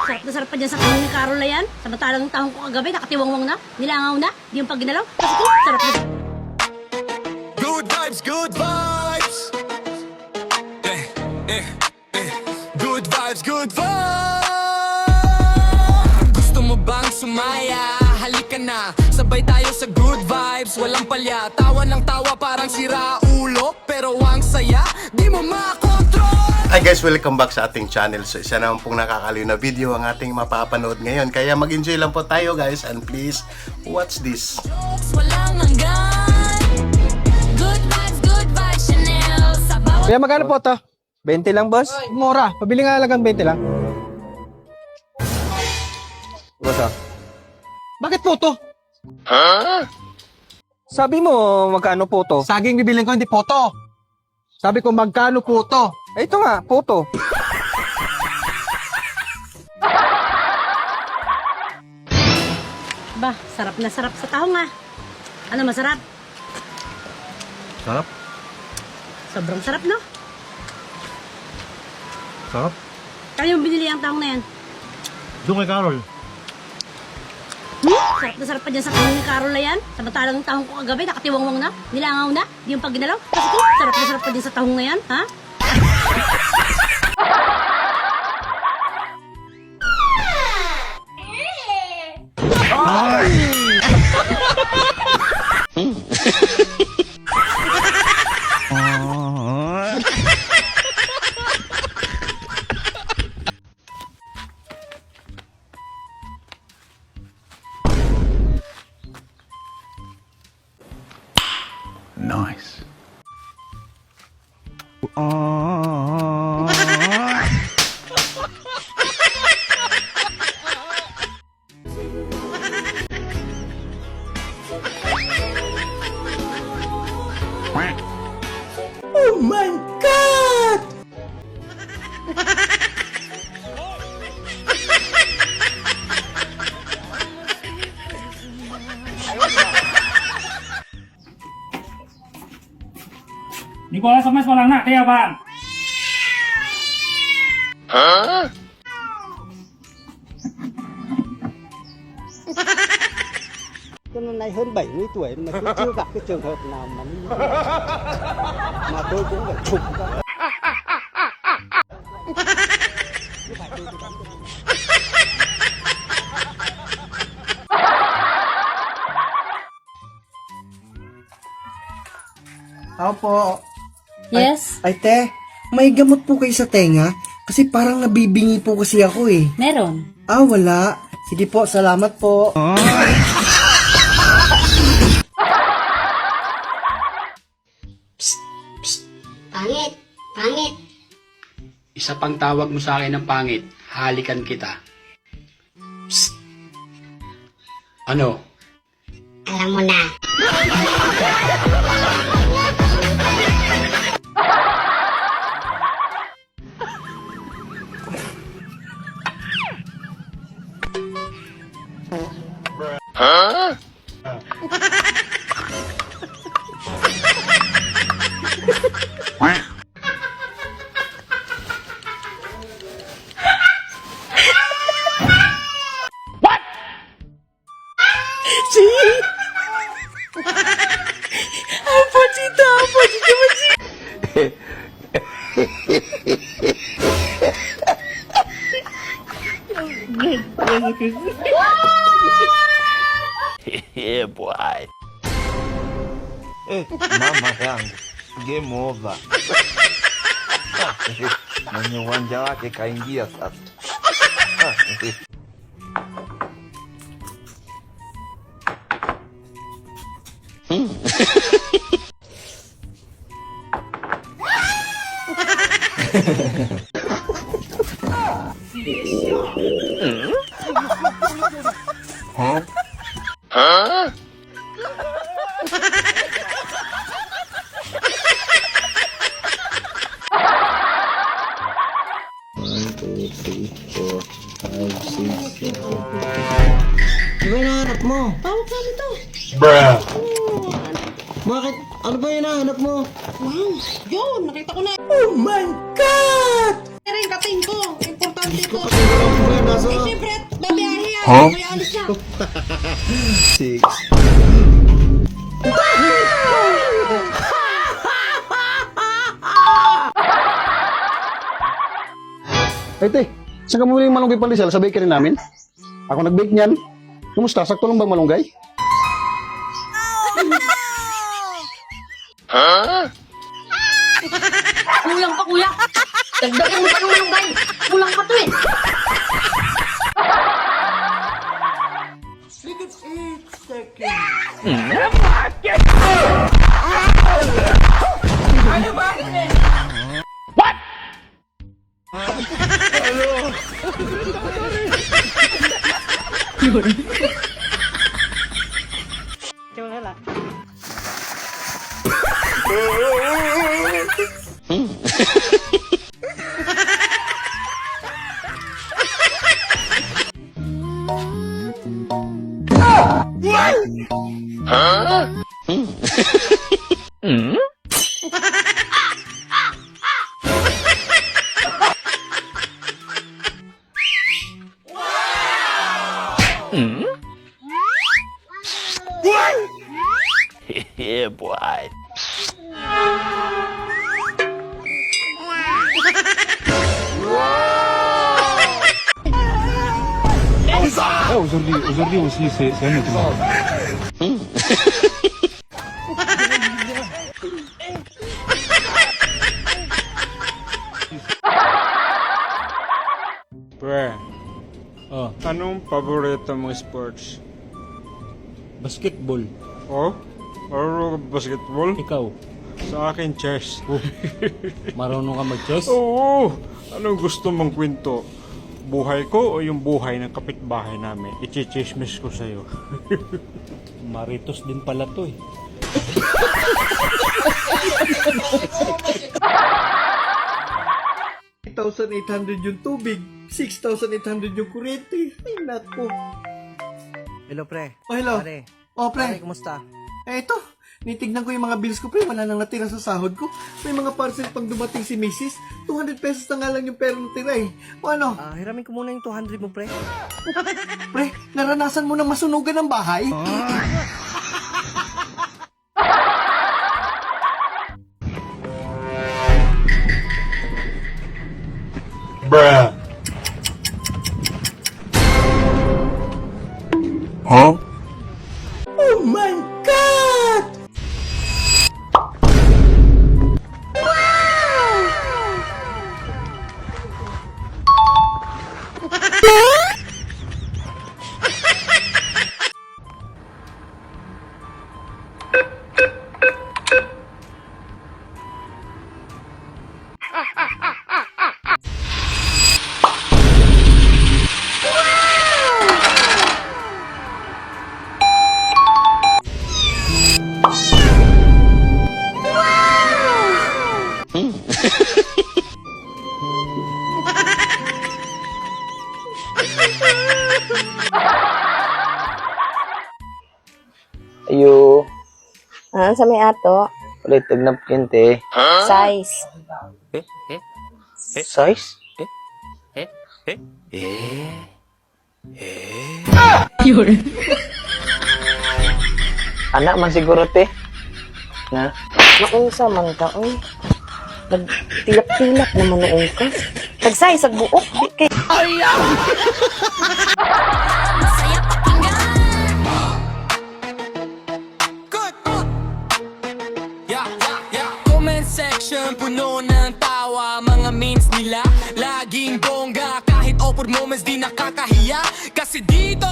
Sarap na sarap pa dyan sa tahong ni Carol na yan. Samantalang yung tahong ko kagabi, nakatiwangwang na, nilangaw na, di yung pag ginalaw. Kasi ito, sarap na. Good vibes, good vibes. Good vibes, good vibes. Gusto mo bang sumaya? Halika na, sabay tayo sa good vibes. Walang palya, tawa ng tawa parang sira ulo. Pero ang saya, di mo makontrol. Hi guys, welcome back sa ating channel. So isa naman pong nakakaliw na video ang ating mapapanood ngayon. Kaya mag-enjoy lang po tayo guys, and please watch this. Walang hanggan. Good vibes, Chanel. Sa bawat Kuya, magkano po to? 20 lang, boss? Mura. Pabili nga lang ng 20 lang. Boss, ah. Bakit po to? Sabi mo, magkano po to? Saging bibilin ko, hindi po to. Sabi ko, magkano po to? Eh, ito nga, po to. Ba, sarap na sarap sa tahong ah. Ano masarap? Sarap? Sobrang sarap, no? Sarap? Kaya yung binili ang tahong na yan. Doon kay Carol. Sarap na sarap pa dyan sa tahong ni Carol na yan. Samantalang yung tahong ko kagabi, nakatiwangwang na, nilangaw na, di yung pag ginalaw. Kasi ito, sarap na sarap pa dyan sa tahong na yan, ha? Nice. Oh my God! Ni ko SMS mo lang na, kaya ba? Cho năm nay hơn 70 tuổi mà tôi chưa gặp cái trường hợp nào mà như thế này. Mà tôi cũng phải chụp ra. Opo. Yes, Ay, te, may gamot po kayo sa tenga? Kasi parang nabibingi po kasi ako eh. meron. Ah, wala. Sige po, salamat po. Pangit! Pangit! Isa pang tawag mo sa akin ng pangit, halikan kita. Psst! Ano? Alam mo na. Yeah, boy. Mama yangu, game over. Mwenye uwanja wake kaingia sasa. Ano ba hinahanap mo? Tawag namin to. Bruh. Bakit? Ano ba hinahanap mo? Wow, yun, nakita ko na. Oh my God! Pero yung kating ko, importante dito. Eh, siyempre, babiyahe yan. Kaya alis na. 6. Ay, te, saan ka bumili yung malunggay pandesal sa bakery namin? Ako nag-bake niyan. Kumusta? Sakto lang bang malunggay? Kulang pa, kuya. Dagdagan mo pa ng malunggay. Kulang pa to eh. Yeah, boy. Pre, anong paborito mong sports? Basketball. Oh? Marunong ka basketball? Ikaw, Sa akin, chess. marunong ka mag-chess? Oo! Anong gusto mong kwento? Buhay ko o yung buhay ng kapitbahay namin? Ichichismis ko sa'yo. Maritos din pala to eh. yung tubig, 6,800 yung kuryente. Ay, naku. Hello, pre. Oh, hello. Pare. Oh, pre. Kumusta? Eh, ito. Nitignan ko yung mga bills ko, pre. Wala nang natira sa sahod ko. May mga parcel pang dumating si Mrs. 200 pesos na nga lang yung pera natira eh. O ano? Hiramin ko muna yung 200 mo, pre. Pre, naranasan mo na masunugan ng bahay? Bruh. Huh? Oh my God! Ayo. Sa may ato, Ulit, tagnapkin, te. size. Size? Anak man siguro, te. Na? Naunsa man ka, oy. Nagtilap-tilap naman noong ka. Tag-size, agbuok. Di kay... Comment section, puno ng tawa. Mga memes nila, laging bongga. Kahit awkward moments, di nakakahiya. Kasi dito